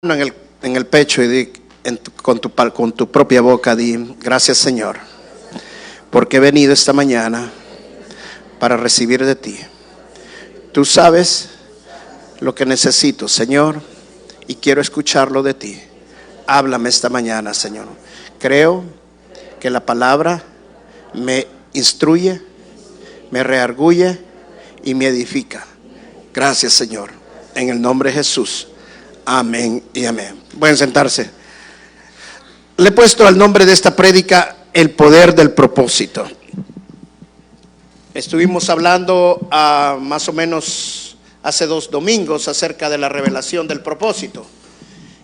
en el pecho y di con tu propia boca, di: gracias, Señor, porque he venido esta mañana para recibir de ti. Tú sabes lo que necesito, Señor, y quiero escucharlo de ti. Háblame esta mañana, Señor. Creo que la palabra me instruye, me redarguye y me edifica. Gracias, Señor, en el nombre de Jesús. Amén y amén. Pueden sentarse. Le he puesto al nombre de esta prédica: el poder del propósito. Estuvimos hablando más o menos hace 2 domingos acerca de la revelación del propósito,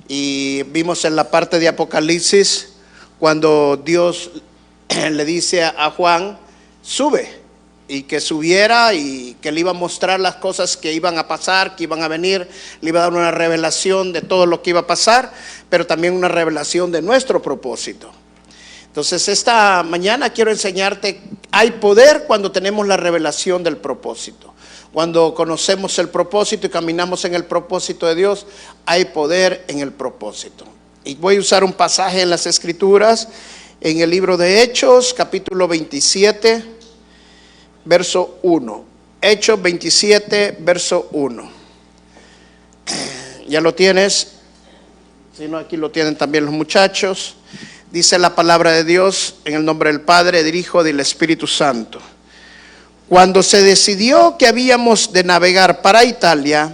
y vimos en la parte de Apocalipsis cuando Dios le dice a Juan: sube, y que subiera y que le iba a mostrar las cosas que iban a pasar, que iban a venir. Le iba a dar una revelación de todo lo que iba a pasar, pero también una revelación de nuestro propósito. Entonces esta mañana quiero enseñarte: hay poder cuando tenemos la revelación del propósito. Cuando conocemos el propósito y caminamos en el propósito de Dios, hay poder en el propósito. Y voy a usar un pasaje en las Escrituras, en el libro de Hechos, capítulo 27, verso 1. Hechos 27, verso 1. ¿Ya lo tienes? Si no, aquí lo tienen también los muchachos. Dice la palabra de Dios en el nombre del Padre, del Hijo y del Espíritu Santo. Cuando se decidió que habíamos de navegar para Italia,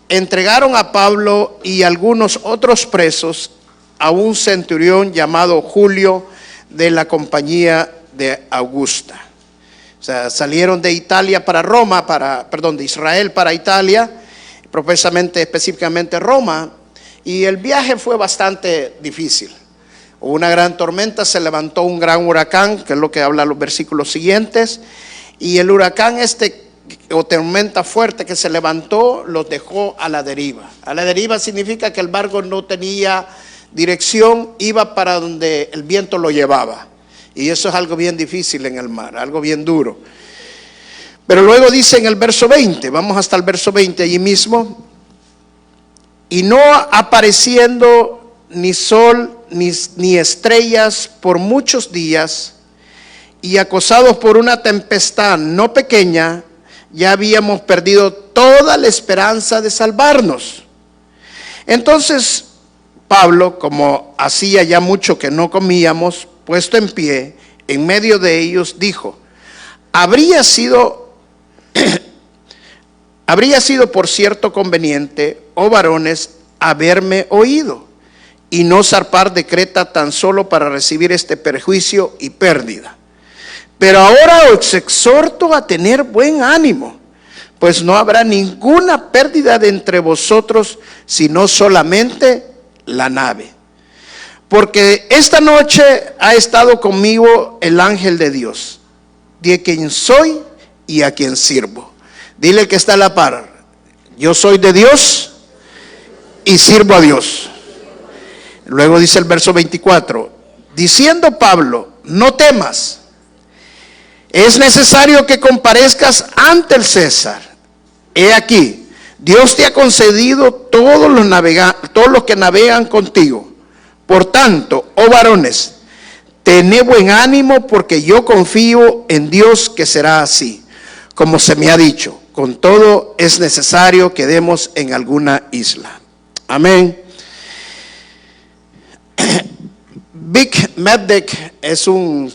entregaron a Pablo y algunos otros presos a un centurión llamado Julio, de la compañía de Augusta. O sea, salieron de Italia para Roma, de Israel para Italia, específicamente Roma, y el viaje fue bastante difícil. Hubo una gran tormenta, se levantó un gran huracán, que es lo que hablan los versículos siguientes, y el huracán o tormenta fuerte que se levantó los dejó a la deriva. A la deriva significa que el barco no tenía dirección, iba para donde el viento lo llevaba. Y eso es algo bien difícil en el mar, algo bien duro. Pero luego dice en el verso 20, vamos hasta el verso 20 allí mismo: y no apareciendo ni sol ni estrellas por muchos días, y acosados por una tempestad no pequeña, ya habíamos perdido toda la esperanza de salvarnos. Entonces Pablo, como hacía ya mucho que no comíamos, puesto en pie en medio de ellos, dijo: habría sido por cierto conveniente, oh varones, haberme oído y no zarpar de Creta tan solo para recibir este perjuicio y pérdida. Pero ahora os exhorto a tener buen ánimo, pues no habrá ninguna pérdida de entre vosotros, sino solamente la nave. Porque esta noche ha estado conmigo el ángel de Dios, de quien soy y a quien sirvo. Dile que está a la par: yo soy de Dios y sirvo a Dios. Luego dice el verso 24, diciendo Pablo: no temas, es necesario que comparezcas ante el César. He aquí, Dios te ha concedido todos los que navegan contigo. Por tanto, oh varones, tened buen ánimo, porque yo confío en Dios que será así, como se me ha dicho. Con todo es necesario que demos en alguna isla. Amén. Vic Meddeck es un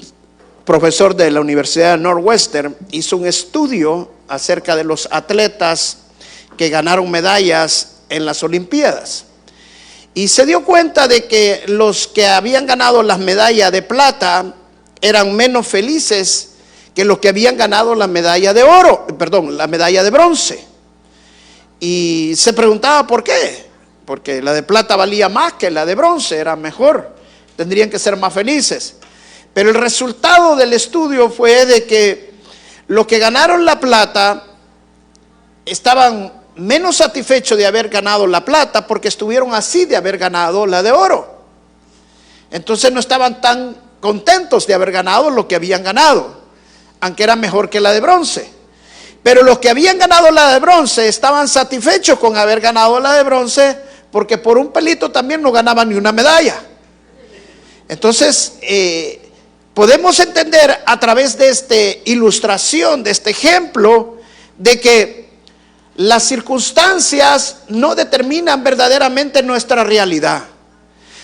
profesor de la Universidad de Northwestern. Hizo un estudio acerca de los atletas que ganaron medallas en las Olimpiadas, y se dio cuenta de que los que habían ganado las medallas de plata eran menos felices que los que habían ganado la medalla de la medalla de bronce. Y se preguntaba por qué. Porque la de plata valía más que la de bronce, era mejor, tendrían que ser más felices. Pero el resultado del estudio fue de que los que ganaron la plata estaban menos satisfechos de haber ganado la plata, porque estuvieron así de haber ganado la de oro. Entonces no estaban tan contentos de haber ganado lo que habían ganado, aunque era mejor que la de bronce. Pero los que habían ganado la de bronce estaban satisfechos con haber ganado la de bronce, porque por un pelito también no ganaban ni una medalla. Entonces, podemos entender a través de esta ilustración, de este ejemplo, de que las circunstancias no determinan verdaderamente nuestra realidad,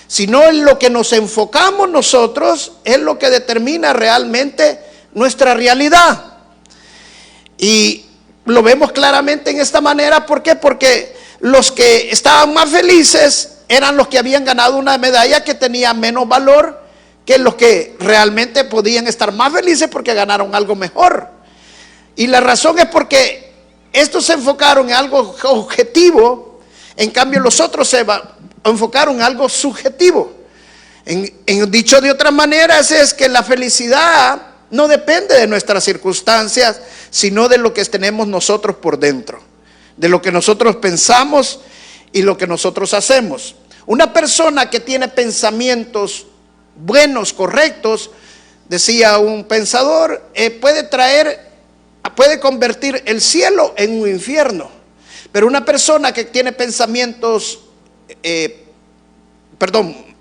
sino en lo que nos enfocamos nosotros es lo que determina realmente nuestra realidad. Y lo vemos claramente en esta manera. ¿Por qué? Porque los que estaban más felices eran los que habían ganado una medalla que tenía menos valor que los que realmente podían estar más felices porque ganaron algo mejor. Y la razón es porque estos se enfocaron en algo objetivo, en cambio los otros se enfocaron en algo subjetivo. Dicho de otra manera, es que la felicidad no depende de nuestras circunstancias, sino de lo que tenemos nosotros por dentro, de lo que nosotros pensamos y lo que nosotros hacemos. Una persona que tiene pensamientos buenos, correctos, decía un pensador, puede convertir el cielo en un infierno. Pero una persona que tiene pensamientos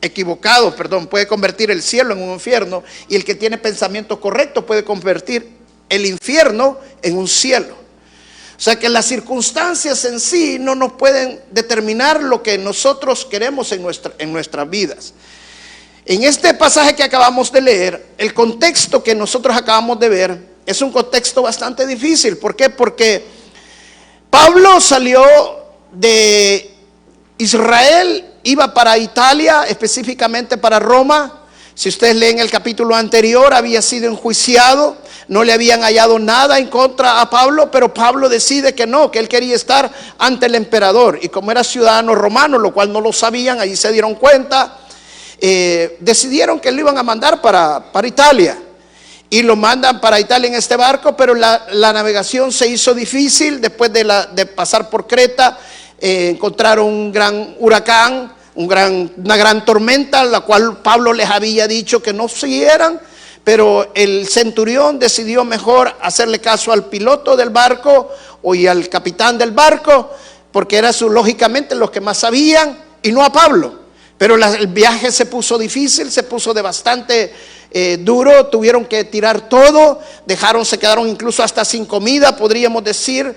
equivocados, puede convertir el cielo en un infierno, y el que tiene pensamientos correctos puede convertir el infierno en un cielo. O sea que las circunstancias en sí no nos pueden determinar lo que nosotros queremos en nuestras vidas. En este pasaje que acabamos de leer, el contexto que nosotros acabamos de ver es un contexto bastante difícil. ¿Por qué? Porque Pablo salió de Israel, iba para Italia, específicamente para Roma. Si ustedes leen el capítulo anterior, había sido enjuiciado, no le habían hallado nada en contra a Pablo, pero Pablo decide que no, que él quería estar ante el emperador. Y como era ciudadano romano, lo cual no lo sabían, ahí se dieron cuenta, decidieron que lo iban a mandar para Italia. Y lo mandan para Italia en este barco, pero la navegación se hizo difícil. Después de pasar por Creta, encontraron un gran huracán, una gran tormenta, la cual Pablo les había dicho que no siguieran, pero el centurión decidió mejor hacerle caso al piloto del barco y al capitán del barco, porque era lógicamente los que más sabían, y no a Pablo. Pero el viaje se puso difícil, se puso de bastante duro, tuvieron que tirar todo, se quedaron incluso hasta sin comida, podríamos decir,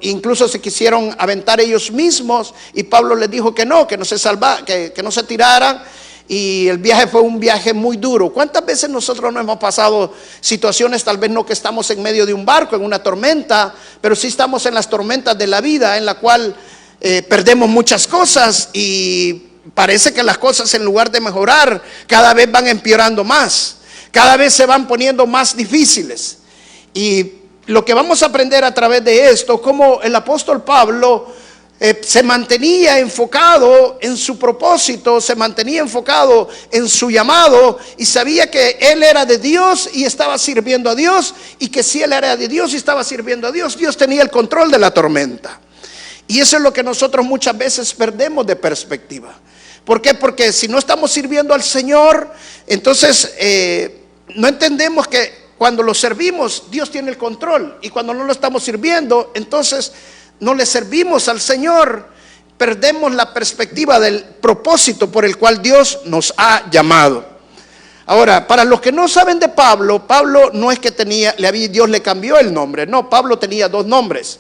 incluso se quisieron aventar ellos mismos, y Pablo les dijo que no se tiraran, y el viaje fue un viaje muy duro. ¿Cuántas veces nosotros no hemos pasado situaciones, tal vez no que estamos en medio de un barco, en una tormenta, pero sí estamos en las tormentas de la vida, en la cual perdemos muchas cosas y parece que las cosas, en lugar de mejorar, cada vez van empeorando más, cada vez se van poniendo más difíciles. Y lo que vamos a aprender a través de esto, como el apóstol Pablo se mantenía enfocado en su propósito, se mantenía enfocado en su llamado, y sabía que él era de Dios y estaba sirviendo a Dios, y que si él era de Dios y estaba sirviendo a Dios, Dios tenía el control de la tormenta. Y eso es lo que nosotros muchas veces perdemos de perspectiva. ¿Por qué? Porque si no estamos sirviendo al Señor, entonces no entendemos que cuando lo servimos, Dios tiene el control. Y cuando no lo estamos sirviendo, entonces no le servimos al Señor. Perdemos la perspectiva del propósito por el cual Dios nos ha llamado. Ahora, para los que no saben de Pablo, Pablo no es que Dios le cambió el nombre. No, Pablo tenía dos nombres.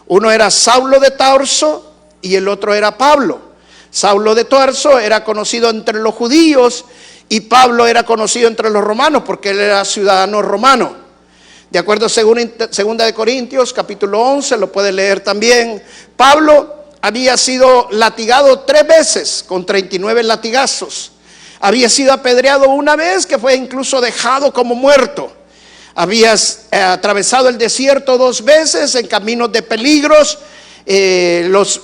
Uno era Saulo de Tarso y el otro era Pablo. Saulo de Tarso era conocido entre los judíos y Pablo era conocido entre los romanos porque él era ciudadano romano. De acuerdo a segunda de Corintios capítulo 11, lo puede leer también. Pablo había sido latigado 3 veces con 39 latigazos. Había sido apedreado una vez, que fue incluso dejado como muerto. Había atravesado el desierto 2 veces en caminos de peligros. Los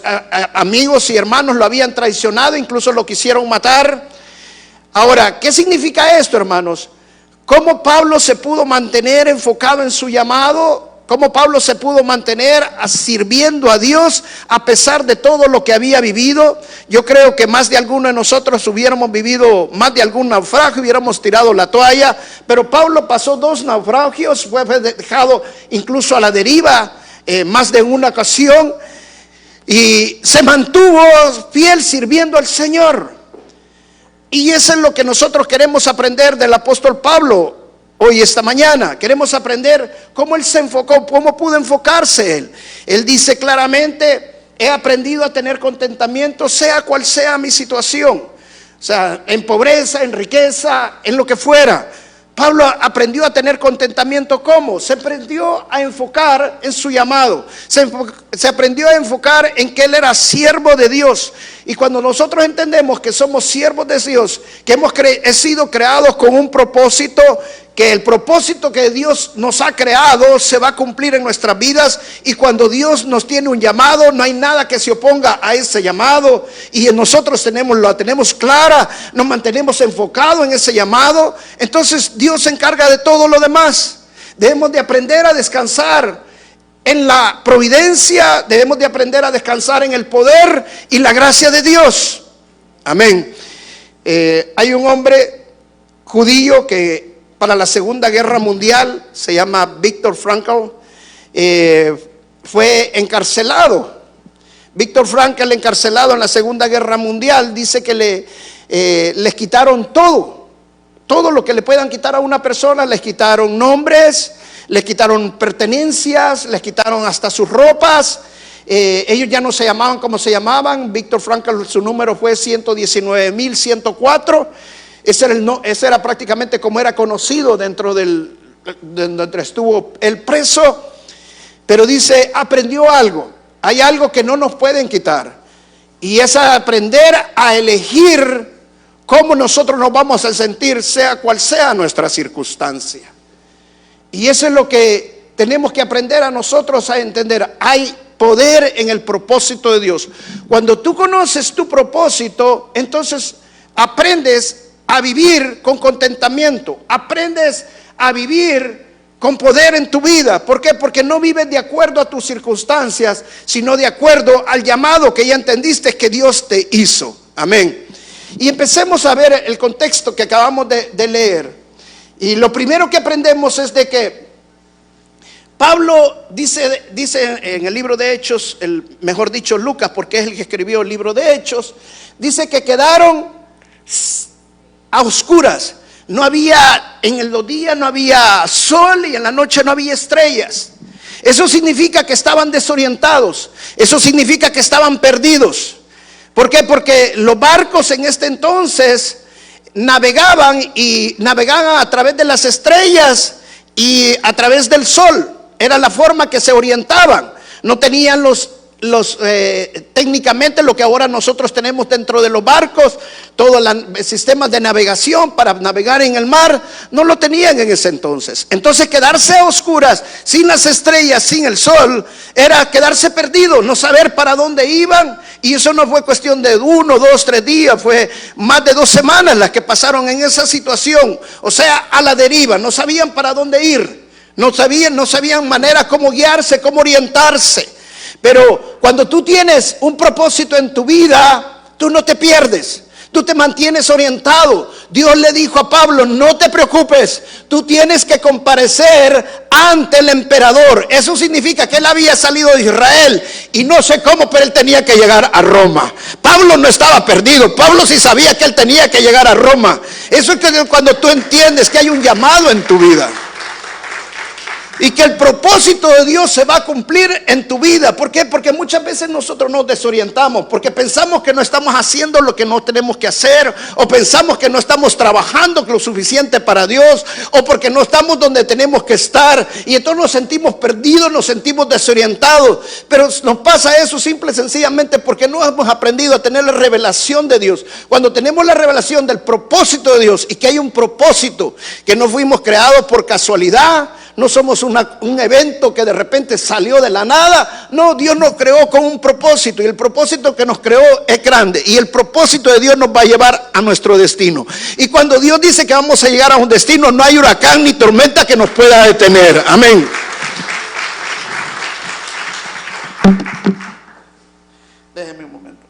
amigos y hermanos lo habían traicionado, incluso lo quisieron matar. Ahora, ¿qué significa esto, hermanos? ¿Cómo Pablo se pudo mantener enfocado en su llamado? ¿Cómo Pablo se pudo mantener sirviendo a Dios a pesar de todo lo que había vivido? Yo creo que más de alguno de nosotros hubiéramos vivido más de algún naufragio, hubiéramos tirado la toalla, pero Pablo pasó 2 naufragios, fue dejado incluso a la deriva más de una ocasión. y se mantuvo fiel sirviendo al Señor. Y eso es lo que nosotros queremos aprender del apóstol Pablo hoy, esta mañana. Queremos aprender cómo él se enfocó, cómo pudo enfocarse él. Él dice claramente: he aprendido a tener contentamiento, sea cual sea mi situación. O sea, en pobreza, en riqueza, en lo que fuera. Pablo aprendió a tener contentamiento. ¿Cómo? Se aprendió a enfocar en su llamado. Se aprendió a enfocar en que él era siervo de Dios. Y cuando nosotros entendemos que somos siervos de Dios, que hemos sido creados con un propósito, que el propósito que Dios nos ha creado se va a cumplir en nuestras vidas, y cuando Dios nos tiene un llamado, no hay nada que se oponga a ese llamado, y nosotros la tenemos clara, nos mantenemos enfocados en ese llamado, entonces Dios se encarga de todo lo demás. Debemos de aprender a descansar en la providencia, debemos de aprender a descansar en el poder y la gracia de Dios. Amén. Hay un hombre judío que para la Segunda Guerra Mundial, se llama Viktor Frankl, fue encarcelado. Viktor Frankl, encarcelado en la Segunda Guerra Mundial, dice que les quitaron todo lo que le puedan quitar a una persona. Les quitaron nombres, les quitaron pertenencias, les quitaron hasta sus ropas. Ellos ya no se llamaban como se llamaban. Viktor Frankl, su número fue 119.104. Ese era prácticamente como era conocido dentro de donde estuvo el preso. Pero dice, aprendió algo. Hay algo que no nos pueden quitar, y es aprender a elegir cómo nosotros nos vamos a sentir, sea cual sea nuestra circunstancia. Y eso es lo que tenemos que aprender a nosotros a entender. Hay poder en el propósito de Dios. Cuando tú conoces tu propósito, entonces aprendes a vivir con contentamiento, aprendes a vivir con poder en tu vida. ¿Por qué? Porque no vives de acuerdo a tus circunstancias, sino de acuerdo al llamado que ya entendiste que Dios te hizo. Amén. Y empecemos a ver el contexto que acabamos de leer. Y lo primero que aprendemos es de que Pablo dice en el libro de Hechos, mejor dicho Lucas, porque es el que escribió el libro de Hechos, dice que quedaron a oscuras. No había, en los días no había sol, y en la noche no había estrellas. Eso significa que estaban desorientados. Eso significa que estaban perdidos. ¿Por qué? Porque los barcos en este entonces navegaban a través de las estrellas y a través del sol. Era la forma que se orientaban. No tenían técnicamente lo que ahora nosotros tenemos dentro de los barcos, todos los sistemas de navegación para navegar en el mar, no lo tenían en ese entonces. Entonces quedarse a oscuras, sin las estrellas, sin el sol, era quedarse perdido, no saber para dónde iban. Y eso no fue cuestión de 1, 2, 3 días, fue más de 2 semanas las que pasaron en esa situación. O sea, a la deriva, no sabían para dónde ir, no sabían manera cómo guiarse, cómo orientarse. Pero cuando tú tienes un propósito en tu vida, tú no te pierdes, tú te mantienes orientado. Dios le dijo a Pablo: no te preocupes, tú tienes que comparecer ante el emperador. Eso significa que él había salido de Israel y no sé cómo, pero él tenía que llegar a Roma. Pablo no estaba perdido, Pablo sí sabía que él tenía que llegar a Roma. Eso es que cuando tú entiendes que hay un llamado en tu vida y que el propósito de Dios se va a cumplir en tu vida. ¿Por qué? Porque muchas veces nosotros nos desorientamos, porque pensamos que no estamos haciendo lo que no tenemos que hacer, o pensamos que no estamos trabajando lo suficiente para Dios, o porque no estamos donde tenemos que estar, y entonces nos sentimos perdidos, nos sentimos desorientados. Pero nos pasa eso simple y sencillamente porque no hemos aprendido a tener la revelación de Dios. Cuando tenemos la revelación del propósito de Dios, y que hay un propósito, que no fuimos creados por casualidad, no somos un evento que de repente salió de la nada. No, Dios nos creó con un propósito, y el propósito que nos creó es grande, y el propósito de Dios nos va a llevar a nuestro destino. Y cuando Dios dice que vamos a llegar a un destino, no hay huracán ni tormenta que nos pueda detener. Amén. Déjeme un momento.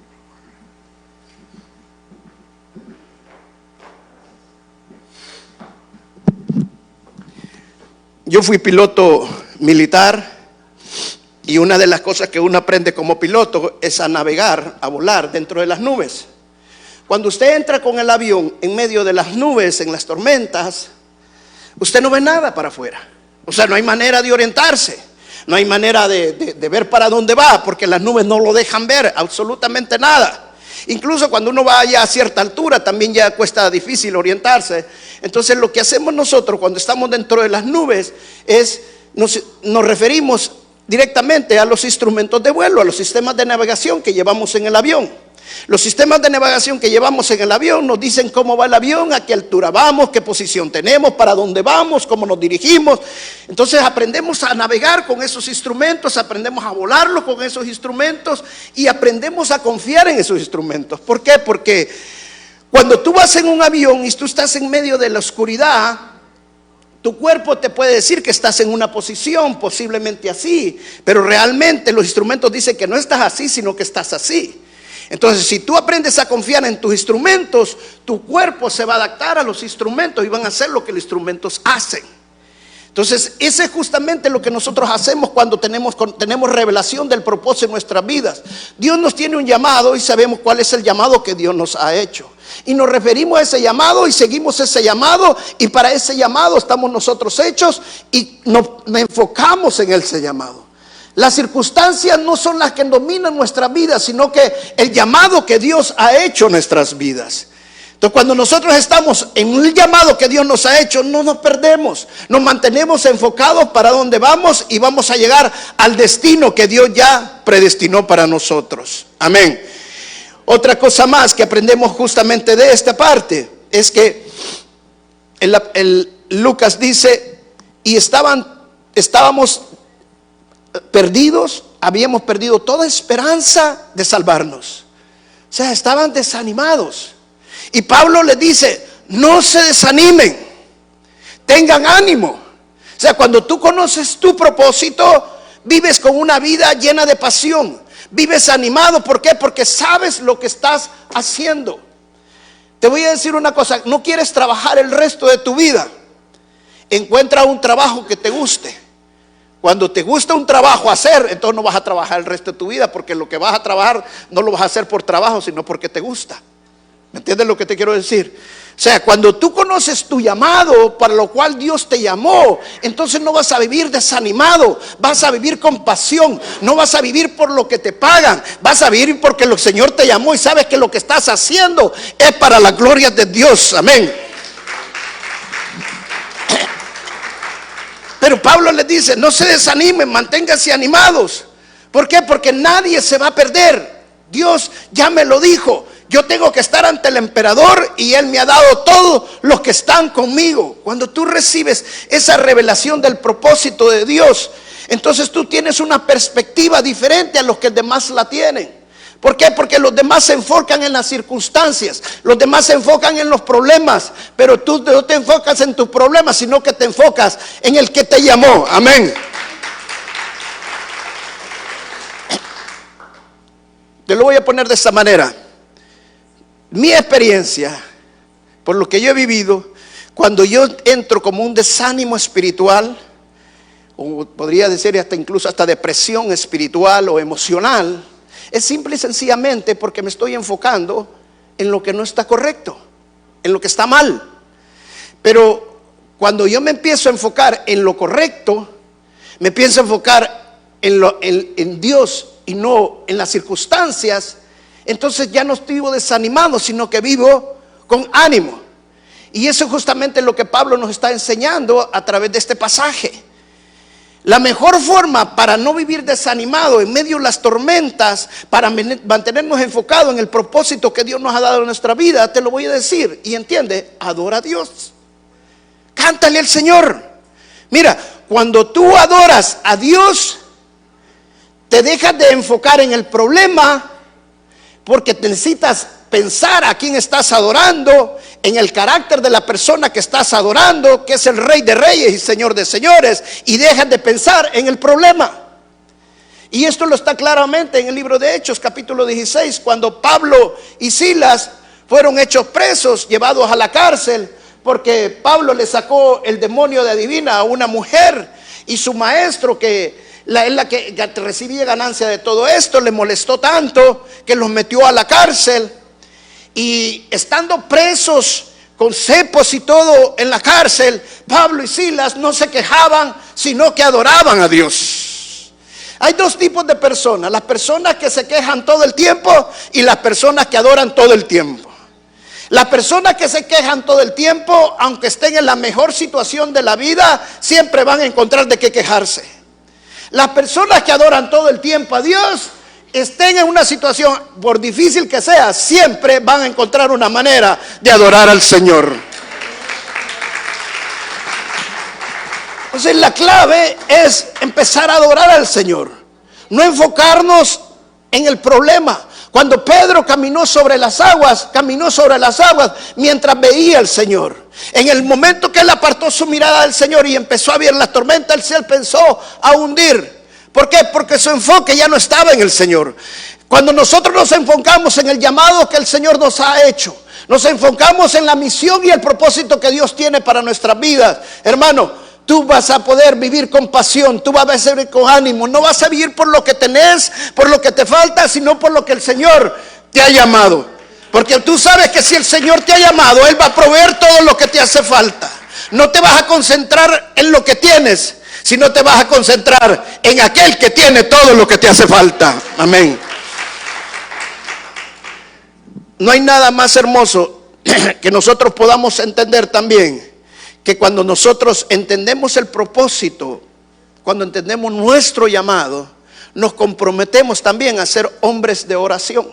Yo fui piloto militar Y una de las cosas que uno aprende como piloto es a navegar, a volar dentro de las nubes. Cuando usted entra con el avión en medio de las nubes, en las tormentas, usted no ve nada para afuera. O sea, no hay manera de orientarse, no hay manera de ver para dónde va, porque las nubes no lo dejan ver absolutamente nada. Incluso cuando uno va allá a cierta altura también ya cuesta difícil orientarse. Entonces lo que hacemos nosotros cuando estamos dentro de las nubes es nos referimos directamente a los instrumentos de vuelo, a los sistemas de navegación que llevamos en el avión. Los sistemas de navegación que llevamos en el avión nos dicen cómo va el avión, a qué altura vamos, qué posición tenemos, para dónde vamos, cómo nos dirigimos. Entonces aprendemos a navegar con esos instrumentos, aprendemos a volarlo con esos instrumentos y aprendemos a confiar en esos instrumentos. ¿Por qué? Porque cuando tú vas en un avión y tú estás en medio de la oscuridad, tu cuerpo te puede decir que estás en una posición posiblemente así, pero realmente los instrumentos dicen que no estás así, sino que estás así. Entonces, si tú aprendes a confiar en tus instrumentos, tu cuerpo se va a adaptar a los instrumentos y van a hacer lo que los instrumentos hacen. Entonces, ese es justamente lo que nosotros hacemos cuando tenemos revelación del propósito en nuestras vidas. Dios nos tiene un llamado y sabemos cuál es el llamado que Dios nos ha hecho. Y nos referimos a ese llamado y seguimos ese llamado, y para ese llamado estamos nosotros hechos y nos enfocamos en ese llamado. Las circunstancias no son las que dominan nuestra vida, sino que el llamado que Dios ha hecho en nuestras vidas. Entonces, cuando nosotros estamos en un llamado que Dios nos ha hecho, no nos perdemos, nos mantenemos enfocados para donde vamos y vamos a llegar al destino que Dios ya predestinó para nosotros. Amén. Otra cosa más que aprendemos justamente de esta parte es que Lucas dice, y estábamos perdidos, habíamos perdido toda esperanza de salvarnos. O sea, estaban desanimados. Y Pablo les dice, no se desanimen, tengan ánimo. O sea, cuando tú conoces tu propósito, vives con una vida llena de pasión, vives animado. ¿Por qué? Porque sabes lo que estás haciendo. Te voy a decir una cosa, no quieres trabajar el resto de tu vida, encuentra un trabajo que te guste. Cuando te gusta un trabajo hacer, entonces no vas a trabajar el resto de tu vida, porque lo que vas a trabajar no lo vas a hacer por trabajo, sino porque te gusta. ¿Me entiendes lo que te quiero decir? O sea, cuando tú conoces tu llamado para lo cual Dios te llamó, entonces no vas a vivir desanimado, vas a vivir con pasión, no vas a vivir por lo que te pagan, vas a vivir porque el Señor te llamó y sabes que lo que estás haciendo es para la gloria de Dios. Amén. Pero Pablo les dice, no se desanimen, manténganse animados. ¿Por qué? Porque nadie se va a perder. Dios ya me lo dijo. Yo tengo que estar ante el emperador y él me ha dado todos los que están conmigo. Cuando tú recibes esa revelación del propósito de Dios, entonces tú tienes una perspectiva diferente a los que los demás la tienen. ¿Por qué? Porque los demás se enfocan en las circunstancias, los demás se enfocan en los problemas, pero tú no te enfocas en tus problemas, sino que te enfocas en el que te llamó. Amén. Te lo voy a poner de esta manera. Mi experiencia, por lo que yo he vivido, cuando yo entro como un desánimo espiritual, o podría decir incluso hasta depresión espiritual o emocional, es simple y sencillamente porque me estoy enfocando en lo que no está correcto, en lo que está mal. Pero cuando yo me empiezo a enfocar en lo correcto, me empiezo a enfocar en Dios y no en las circunstancias, entonces ya no estoy desanimado, sino que vivo con ánimo. Y eso es justamente lo que Pablo nos está enseñando a través de este pasaje. La mejor forma para no vivir desanimado en medio de las tormentas, para mantenernos enfocados en el propósito que Dios nos ha dado en nuestra vida, te lo voy a decir, y entiende, adora a Dios. Cántale al Señor. Mira, cuando tú adoras a Dios, te dejas de enfocar en el problema, porque necesitas pensar a quién estás adorando, en el carácter de la persona que estás adorando, que es el Rey de Reyes y Señor de Señores, y dejas de pensar en el problema. Y esto lo está claramente en el libro de Hechos, capítulo 16, cuando Pablo y Silas fueron hechos presos, llevados a la cárcel, porque Pablo le sacó el demonio de adivina a una mujer, y su maestro, que es la que recibía ganancia de todo esto. Le molestó tanto que los metió a la cárcel. Y estando presos con cepos y todo en la cárcel, Pablo y Silas no se quejaban, sino que adoraban a Dios. Hay dos tipos de personas: las personas que se quejan todo el tiempo y las personas que adoran todo el tiempo. Las personas que se quejan todo el tiempo, aunque estén en la mejor situación de la vida, siempre van a encontrar de qué quejarse. Las personas que adoran todo el tiempo a Dios, estén en una situación, por difícil que sea, siempre van a encontrar una manera de adorar al Señor. Entonces la clave es empezar a adorar al Señor, no enfocarnos en el problema. Cuando Pedro caminó sobre las aguas mientras veía al Señor. En el momento que él apartó su mirada del Señor y empezó a ver la tormenta, él pensó a hundir. ¿Por qué? Porque su enfoque ya no estaba en el Señor. Cuando nosotros nos enfocamos en el llamado que el Señor nos ha hecho, nos enfocamos en la misión y el propósito que Dios tiene para nuestras vidas, hermano, tú vas a poder vivir con pasión, tú vas a vivir con ánimo. No vas a vivir por lo que tenés, por lo que te falta, sino por lo que el Señor te ha llamado. Porque tú sabes que si el Señor te ha llamado, Él va a proveer todo lo que te hace falta. No te vas a concentrar en lo que tienes, sino te vas a concentrar en aquel que tiene todo lo que te hace falta. Amén. No hay nada más hermoso que nosotros podamos entender también, que cuando nosotros entendemos el propósito, cuando entendemos nuestro llamado, nos comprometemos también a ser hombres de oración.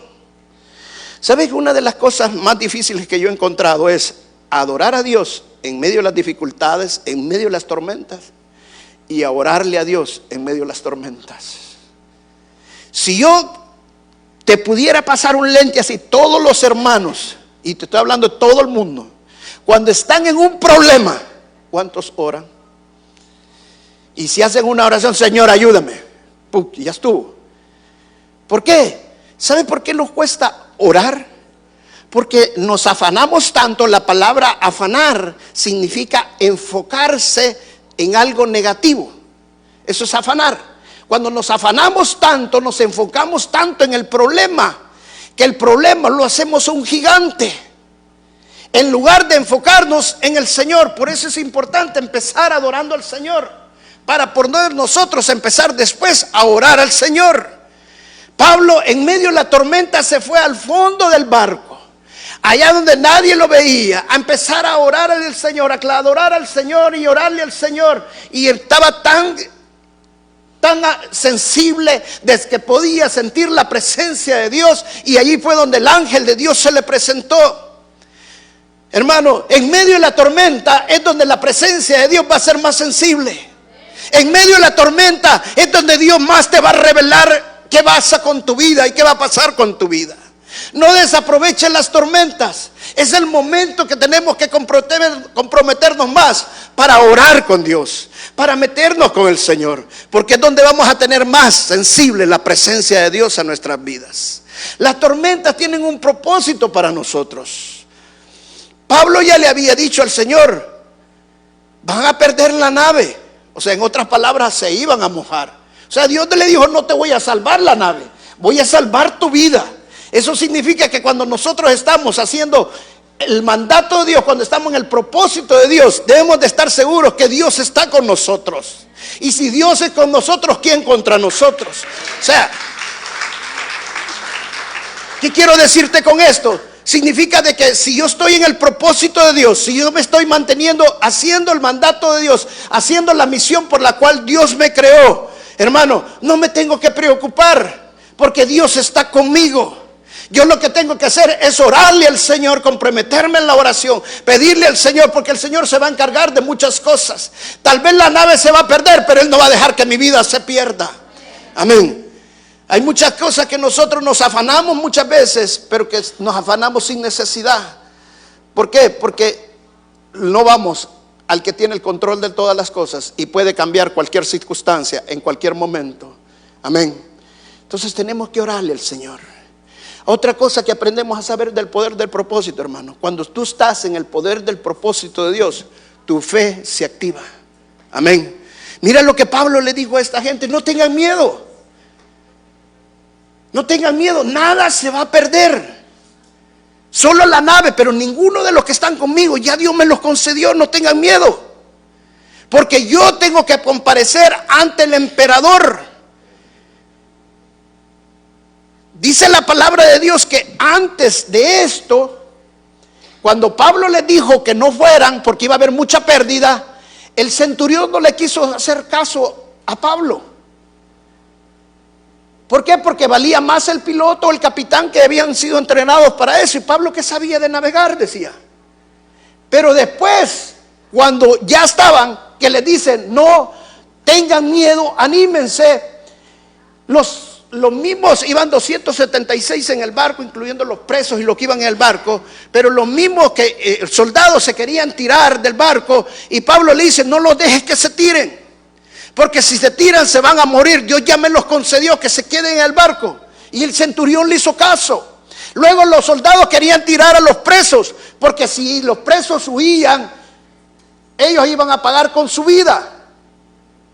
¿Sabes que una de las cosas más difíciles que yo he encontrado es adorar a Dios en medio de las dificultades, en medio de las tormentas, y a orarle a Dios en medio de las tormentas? Si yo te pudiera pasar un lente así, todos los hermanos, y te estoy hablando de todo el mundo, cuando están en un problema, ¿cuántos oran? Y si hacen una oración, Señor, ayúdame, ¡pum!, ya estuvo. ¿Por qué? ¿Sabe por qué nos cuesta orar? Porque nos afanamos tanto. La palabra afanar significa enfocarse en algo negativo. Eso es afanar. Cuando nos afanamos tanto, nos enfocamos tanto en el problema, que el problema lo hacemos un gigante, en lugar de enfocarnos en el Señor. Por eso es importante empezar adorando al Señor, para poder nosotros empezar después a orar al Señor. Pablo, en medio de la tormenta, se fue al fondo del barco, allá donde nadie lo veía, a empezar a orar al Señor, a adorar al Señor y orarle al Señor. Y estaba tan sensible desde que podía sentir la presencia de Dios, y allí fue donde el ángel de Dios se le presentó. Hermano, en medio de la tormenta es donde la presencia de Dios va a ser más sensible. En medio de la tormenta es donde Dios más te va a revelar qué pasa con tu vida y qué va a pasar con tu vida. No desaprovechen las tormentas. Es el momento que tenemos que comprometernos más para orar con Dios, para meternos con el Señor, porque es donde vamos a tener más sensible la presencia de Dios a nuestras vidas. Las tormentas tienen un propósito para nosotros. Pablo ya le había dicho al Señor: van a perder la nave. O sea, en otras palabras, se iban a mojar. O sea, Dios le dijo: no te voy a salvar la nave, voy a salvar tu vida. Eso significa que cuando nosotros estamos haciendo el mandato de Dios, cuando estamos en el propósito de Dios, debemos de estar seguros que Dios está con nosotros. Y si Dios es con nosotros, ¿quién contra nosotros? O sea, ¿qué quiero decirte con esto? Significa de que si yo estoy en el propósito de Dios, si yo me estoy manteniendo haciendo el mandato de Dios, haciendo la misión por la cual Dios me creó, hermano, no me tengo que preocupar, porque Dios está conmigo. Yo lo que tengo que hacer es orarle al Señor, comprometerme en la oración, pedirle al Señor, porque el Señor se va a encargar de muchas cosas. Tal vez la nave se va a perder, pero Él no va a dejar que mi vida se pierda. Amén. Hay muchas cosas que nosotros nos afanamos muchas veces, pero que nos afanamos sin necesidad. ¿Por qué? Porque no vamos al que tiene el control de todas las cosas y puede cambiar cualquier circunstancia en cualquier momento. Amén. Entonces tenemos que orarle al Señor. Otra cosa que aprendemos a saber del poder del propósito, hermano: cuando tú estás en el poder del propósito de Dios, tu fe se activa. Amén. Mira lo que Pablo le dijo a esta gente: no tengan miedo. No tengan miedo, nada se va a perder. Solo la nave, pero ninguno de los que están conmigo, ya Dios me los concedió, no tengan miedo. Porque yo tengo que comparecer ante el emperador. Dice la palabra de Dios que antes de esto, cuando Pablo les dijo que no fueran porque iba a haber mucha pérdida, el centurión no le quiso hacer caso a Pablo. ¿Por qué? Porque valía más el piloto o el capitán, que habían sido entrenados para eso. Y Pablo, que sabía de navegar, decía. Pero después, cuando ya estaban, que les dicen: no tengan miedo, anímense. Los mismos, iban 276 en el barco, incluyendo los presos y los que iban en el barco. Pero los mismos soldados se querían tirar del barco. Y Pablo le dice: no los dejes que se tiren, porque si se tiran se van a morir. Dios ya me los concedió, que se queden en el barco. Y el centurión le hizo caso. Luego los soldados querían tirar a los presos, porque si los presos huían, ellos iban a pagar con su vida.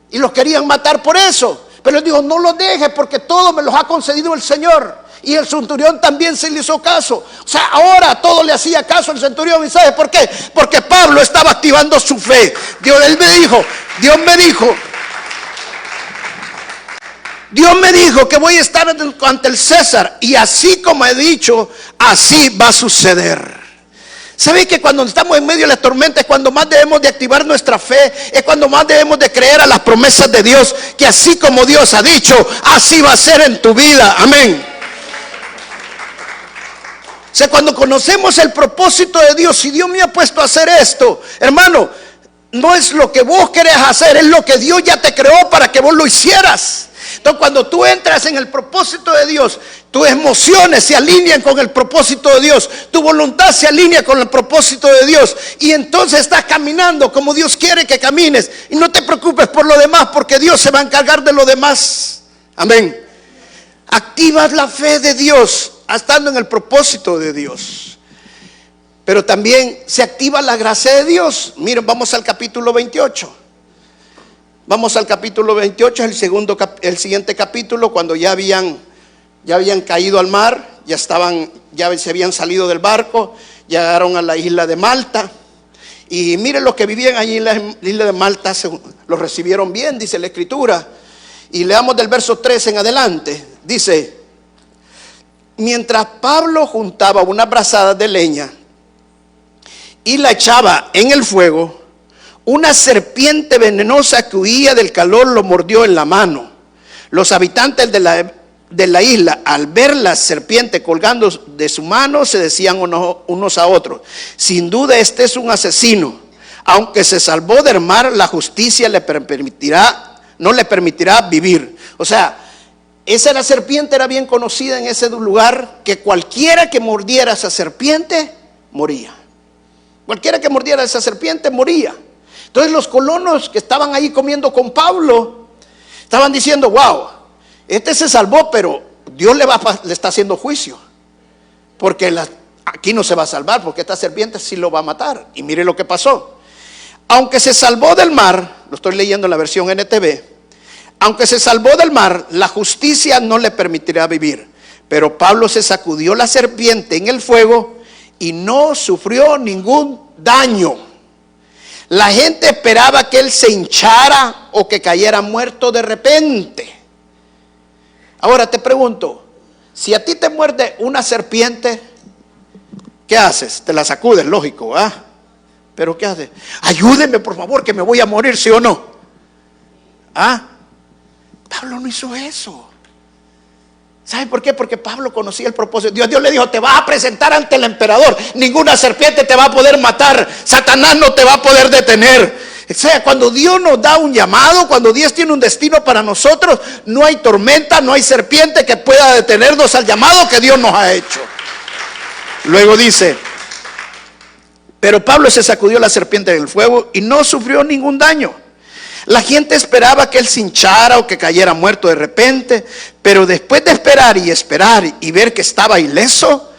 Y los querían matar por eso. Pero él dijo: no los dejes, porque todo me los ha concedido el Señor. Y el centurión también se le hizo caso. O sea, ahora todo le hacía caso al centurión. ¿Y sabe por qué? Porque Pablo estaba activando su fe. Dios me dijo que voy a estar ante el César, y así como he dicho, así va a suceder. ¿Sabe que cuando estamos en medio de la tormenta es cuando más debemos de activar nuestra fe? Es cuando más debemos de creer a las promesas de Dios, que así como Dios ha dicho, así va a ser en tu vida. Amén. O sea, cuando conocemos el propósito de Dios, si Dios me ha puesto a hacer esto, hermano, no es lo que vos querés hacer, es lo que Dios ya te creó para que vos lo hicieras. Entonces, cuando tú entras en el propósito de Dios, tus emociones se alinean con el propósito de Dios, tu voluntad se alinea con el propósito de Dios, y entonces estás caminando como Dios quiere que camines. Y no te preocupes por lo demás, porque Dios se va a encargar de lo demás. Amén. Activas la fe de Dios estando en el propósito deIl Pero también se activa la gracia de Dios. Miren, vamos al capítulo 28. Vamos al capítulo 28, el siguiente capítulo, cuando ya habían caído al mar, ya se habían salido del barco, llegaron a la isla de Malta. Y miren, los que vivían allí en la isla de Malta los recibieron bien, dice la Escritura. Y leamos del verso 3 en adelante. Dice: mientras Pablo juntaba unas brazadas de leña y la echaba en el fuego, una serpiente venenosa que huía del calor lo mordió en la mano. Los habitantes de la isla, al ver la serpiente colgando de su mano, se decían unos a otros: sin duda este es un asesino. Aunque se salvó del mar, la justicia no le permitirá vivir. O sea, la serpiente era bien conocida en ese lugar, que cualquiera que mordiera a esa serpiente moría. Cualquiera que mordiera a esa serpiente moría. Entonces los colonos que estaban ahí comiendo con Pablo estaban diciendo: wow, este se salvó, pero Dios le está haciendo juicio, porque aquí no se va a salvar, porque esta serpiente sí lo va a matar. Y mire lo que pasó. Aunque se salvó del mar, lo estoy leyendo en la versión NTV, aunque se salvó del mar, la justicia no le permitirá vivir. Pero Pablo se sacudió la serpiente en el fuego y no sufrió ningún daño. La gente esperaba que él se hinchara o que cayera muerto de repente. Ahora te pregunto, si a ti te muerde una serpiente, ¿qué haces? Te la sacudes, lógico, ¿ah? Pero ¿qué haces? Ayúdeme, por favor, que me voy a morir, ¿sí o no? ¿Ah? Pablo no hizo eso. ¿Sabe por qué? Porque Pablo conocía el propósito. Dios le dijo: te vas a presentar ante el emperador, ninguna serpiente te va a poder matar, Satanás no te va a poder detener. O sea, cuando Dios nos da un llamado, cuando Dios tiene un destino para nosotros, no hay tormenta, no hay serpiente que pueda detenernos al llamado que Dios nos ha hecho. Luego dice: pero Pablo se sacudió la serpiente en el fuego y no sufrió ningún daño. La gente esperaba que él se hinchara o que cayera muerto de repente, pero después de esperar y ver que estaba ileso,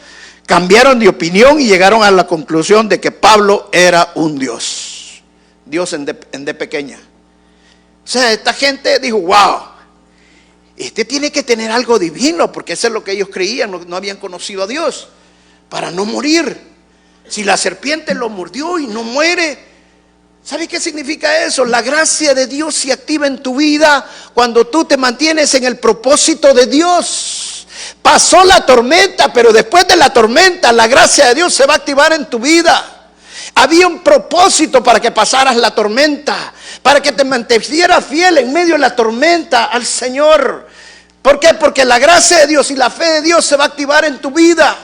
cambiaron de opinión y llegaron a la conclusión de que Pablo era un Dios en D pequeña. O sea, esta gente dijo, wow, este tiene que tener algo divino, porque eso es lo que ellos creían, no habían conocido a Dios, para no morir. Si la serpiente lo mordió y no muere, ¿sabe qué significa eso? La gracia de Dios se activa en tu vida cuando tú te mantienes en el propósito de Dios. Pasó la tormenta, pero después de la tormenta la gracia de Dios se va a activar en tu vida. Había un propósito para que pasaras la tormenta, para que te mantuvieras fiel en medio de la tormenta al Señor. ¿Por qué? Porque la gracia de Dios y la fe de Dios se va a activar en tu vida.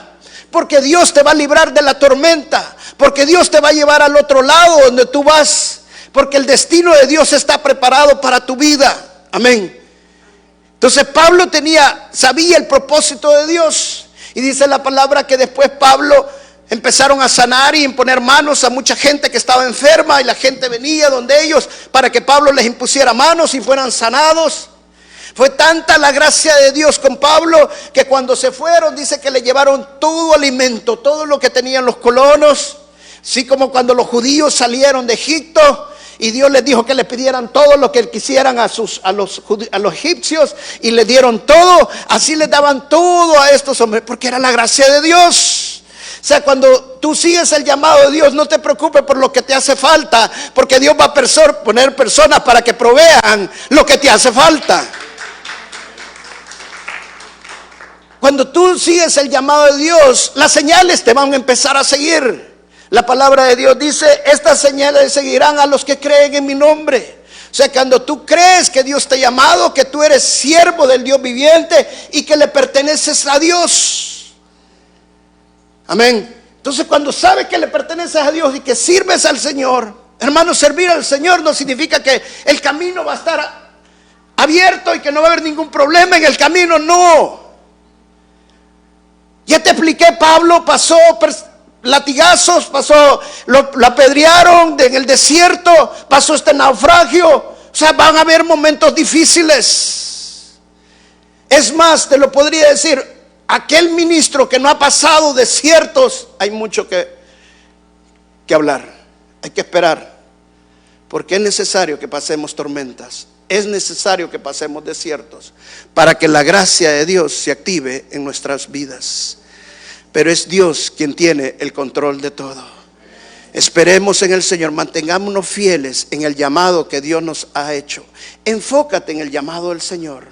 Porque Dios te va a librar de la tormenta. Porque Dios te va a llevar al otro lado donde tú vas. Porque el destino de Dios está preparado para tu vida. Amén. Entonces Pablo sabía el propósito de Dios. Y dice la palabra que después Pablo empezaron a sanar y imponer manos a mucha gente que estaba enferma. Y la gente venía donde ellos para que Pablo les impusiera manos y fueran sanados. Fue tanta la gracia de Dios con Pablo que cuando se fueron dice que le llevaron todo alimento, todo lo que tenían los colonos. Así como cuando los judíos salieron de Egipto y Dios les dijo que le pidieran todo lo que quisieran a los egipcios y le dieron todo. Así les daban todo a estos hombres porque era la gracia de Dios. O sea, cuando tú sigues el llamado de Dios, no te preocupes por lo que te hace falta, porque Dios va a poner personas para que provean lo que te hace falta. Cuando tú sigues el llamado de Dios, las señales te van a empezar a seguir. La palabra de Dios dice, estas señales seguirán a los que creen en mi nombre. O sea, cuando tú crees que Dios te ha llamado, que tú eres siervo del Dios viviente y que le perteneces a Dios. Amén. Entonces, cuando sabes que le perteneces a Dios y que sirves al Señor, hermano, servir al Señor no significa que el camino va a estar abierto y que no va a haber ningún problema en el camino, no. Ya te expliqué, Pablo pasó latigazos, lo apedrearon en el desierto, pasó este naufragio. O sea, van a haber momentos difíciles. Es más, te lo podría decir, aquel ministro que no ha pasado desiertos, hay mucho que hablar, hay que esperar, porque es necesario que pasemos tormentas. Es necesario que pasemos desiertos para que la gracia de Dios se active en nuestras vidas. Pero es Dios quien tiene el control de todo. Esperemos en el Señor, mantengámonos fieles en el llamado que Dios nos ha hecho. Enfócate en el llamado del Señor.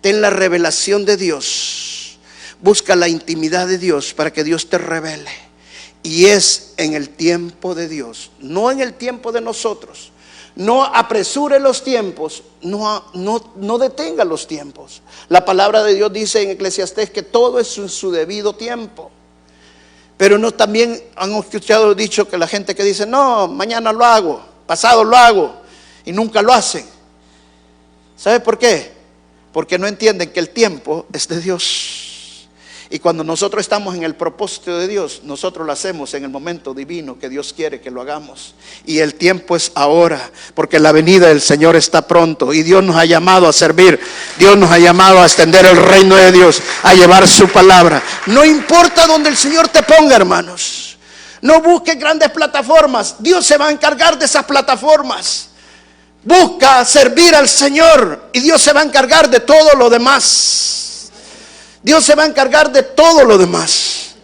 Ten la revelación de Dios. Busca la intimidad de Dios para que Dios te revele. Y es en el tiempo de Dios, no en el tiempo de nosotros. No apresure los tiempos, no detenga los tiempos. La palabra de Dios dice en Eclesiastés que todo es en su debido tiempo. Pero no, también han escuchado dicho que la gente que dice, no, mañana lo hago, pasado lo hago, y nunca lo hacen. ¿Sabe por qué? Porque no entienden que el tiempo es de Dios. Y cuando nosotros estamos en el propósito de Dios, nosotros lo hacemos en el momento divino que Dios quiere que lo hagamos. Y el tiempo es ahora, porque la venida del Señor está pronto. Y Dios nos ha llamado a servir. Dios nos ha llamado a extender el reino de Dios, a llevar su palabra. No importa donde el Señor te ponga, hermanos. No busques grandes plataformas. Dios se va a encargar de esas plataformas. Busca servir al Señor y Dios se va a encargar de todo lo demás. Dios se va a encargar de todo lo demás.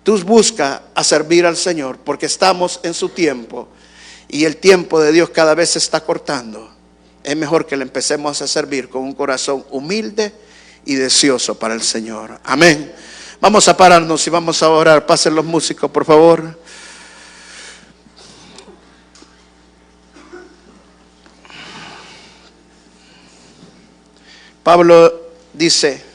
Tú busca a servir al Señor porque estamos en su tiempo y el tiempo de Dios cada vez se está cortando. Es mejor que le empecemos a servir con un corazón humilde y deseoso para el Señor. Amén. Vamos a pararnos y vamos a orar. Pasen los músicos, por favor. Pablo dice,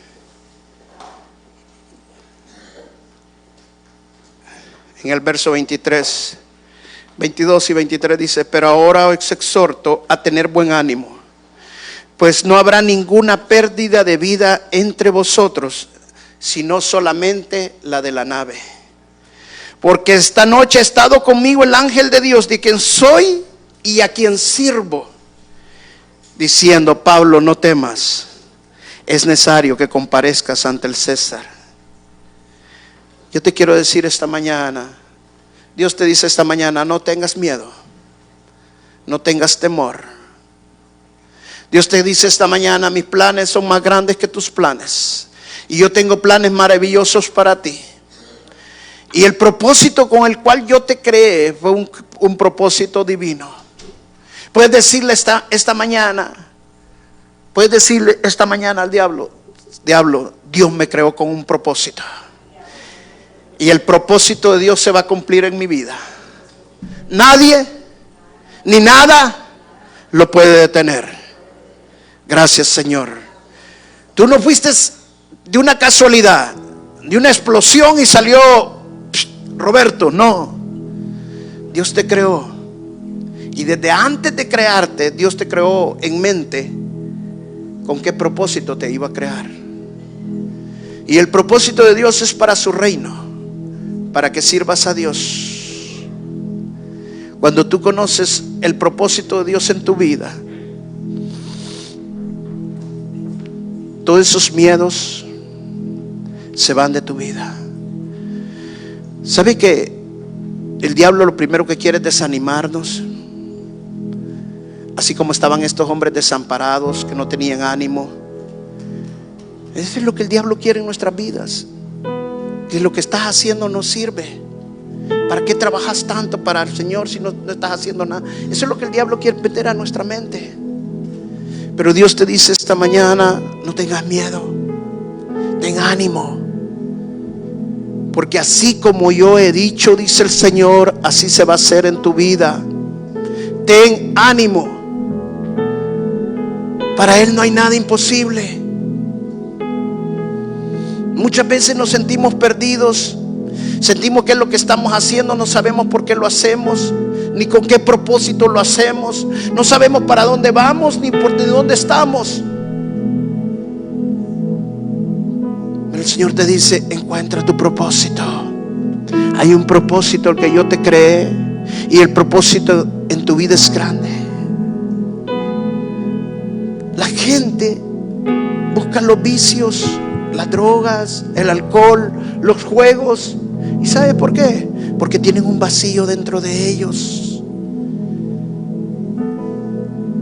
en el verso 22 y 23 dice, pero ahora os exhorto a tener buen ánimo, pues no habrá ninguna pérdida de vida entre vosotros, sino solamente la de la nave. Porque esta noche ha estado conmigo el ángel de Dios, de quien soy y a quien sirvo, diciendo, Pablo, no temas, es necesario que comparezcas ante el César. Yo te quiero decir esta mañana, Dios te dice esta mañana, no tengas miedo, no tengas temor, Dios te dice esta mañana: mis planes son más grandes que tus planes, y yo tengo planes maravillosos para ti. Y el propósito con el cual yo te creé fue un propósito divino. Puedes decirle esta mañana al diablo: Dios me creó con un propósito, y el propósito de Dios se va a cumplir en mi vida. Nadie ni nada lo puede detener. Gracias, Señor. Tú no fuiste de una casualidad, de una explosión y salió Roberto. No, Dios te creó, y desde antes de crearte, Dios te creó en mente con qué propósito te iba a crear. Y el propósito de Dios es para su reino, para que sirvas a Dios. Cuando tú conoces el propósito de Dios en tu vida, todos esos miedos se van de tu vida. ¿Sabe que el diablo lo primero que quiere es desanimarnos? Así como estaban estos hombres desamparados que no tenían ánimo. Eso es lo que el diablo quiere en nuestras vidas. Que lo que estás haciendo no sirve. ¿Para qué trabajas tanto para el Señor si no estás haciendo nada? Eso es lo que el diablo quiere meter a nuestra mente. Pero Dios te dice esta mañana: no tengas miedo, ten ánimo, porque así como yo he dicho, dice el Señor, así se va a hacer en tu vida. Ten ánimo. Para Él no hay nada imposible. Muchas veces nos sentimos perdidos. Sentimos que es lo que estamos haciendo, no sabemos por qué lo hacemos, ni con qué propósito lo hacemos. No sabemos para dónde vamos, ni por de dónde estamos. Pero el Señor te dice: encuentra tu propósito. Hay un propósito al que yo te creé, y el propósito en tu vida es grande. La gente busca los vicios, las drogas, el alcohol, los juegos. ¿Y sabe por qué? Porque tienen un vacío dentro de ellos.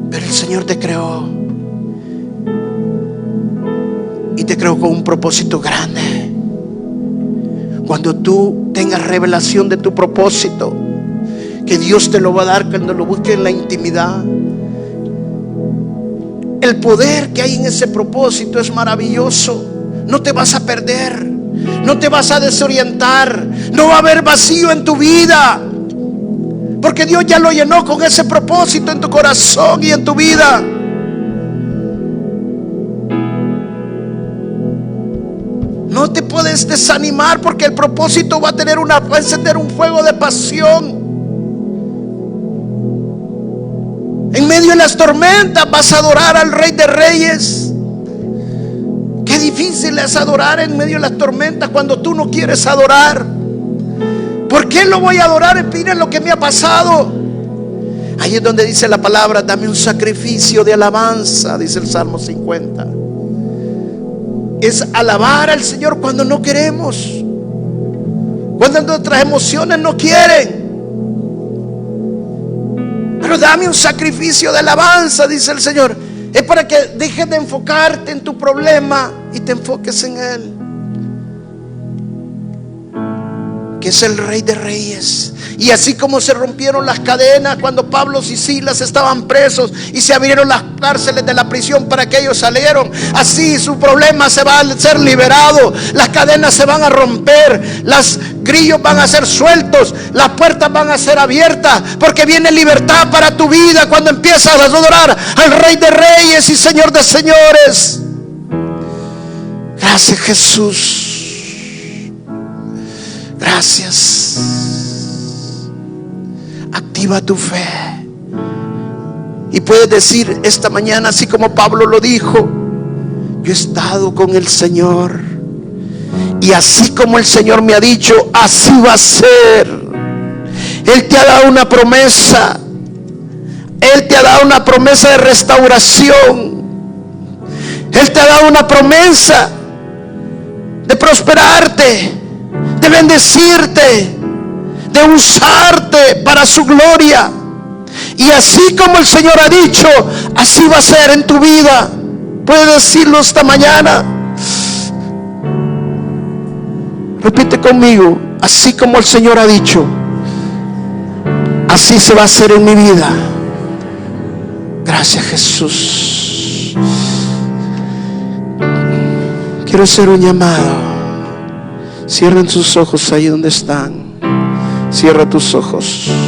Pero el Señor te creó, y te creó con un propósito grande. Cuando tú tengas revelación de tu propósito, que Dios te lo va a dar cuando lo busques en la intimidad, el poder que hay en ese propósito es maravilloso. No te vas a perder, no te vas a desorientar, no va a haber vacío en tu vida, porque Dios ya lo llenó con ese propósito en tu corazón y en tu vida. No te puedes desanimar, porque el propósito va a encender un fuego de pasión. En medio de las tormentas vas a adorar al Rey de Reyes. Qué difícil es adorar en medio de las tormentas cuando tú no quieres adorar. ¿Por qué lo voy a adorar? Miren lo que me ha pasado. Ahí es donde dice la palabra: dame un sacrificio de alabanza, dice el Salmo 50. Es alabar al Señor cuando no queremos, cuando nuestras emociones no quieren. Pero dame un sacrificio de alabanza, dice el Señor. Es para que dejes de enfocarte en tu problema y te enfoques en Él, que es el Rey de Reyes. Y así como se rompieron las cadenas cuando Pablo y Silas estaban presos y se abrieron las cárceles de la prisión para que ellos salieron, así su problema se va a ser liberado. Las cadenas se van a romper, los grillos van a ser sueltos, las puertas van a ser abiertas, porque viene libertad para tu vida cuando empiezas a adorar al Rey de Reyes y Señor de Señores. Gracias, Jesús. Gracias. Activa tu fe. Y puedes decir esta mañana, así como Pablo lo dijo: yo he estado con el Señor, y así como el Señor me ha dicho, así va a ser. Él te ha dado una promesa. Él te ha dado una promesa de restauración. Él te ha dado una promesa de prosperarte, de bendecirte, de usarte para su gloria. Y así como el Señor ha dicho, así va a ser en tu vida. Puedes decirlo esta mañana. Repite conmigo: así como el Señor ha dicho, así se va a hacer en mi vida. Gracias, Jesús. Quiero hacer un llamado. Cierren sus ojos ahí donde están. Cierra tus ojos.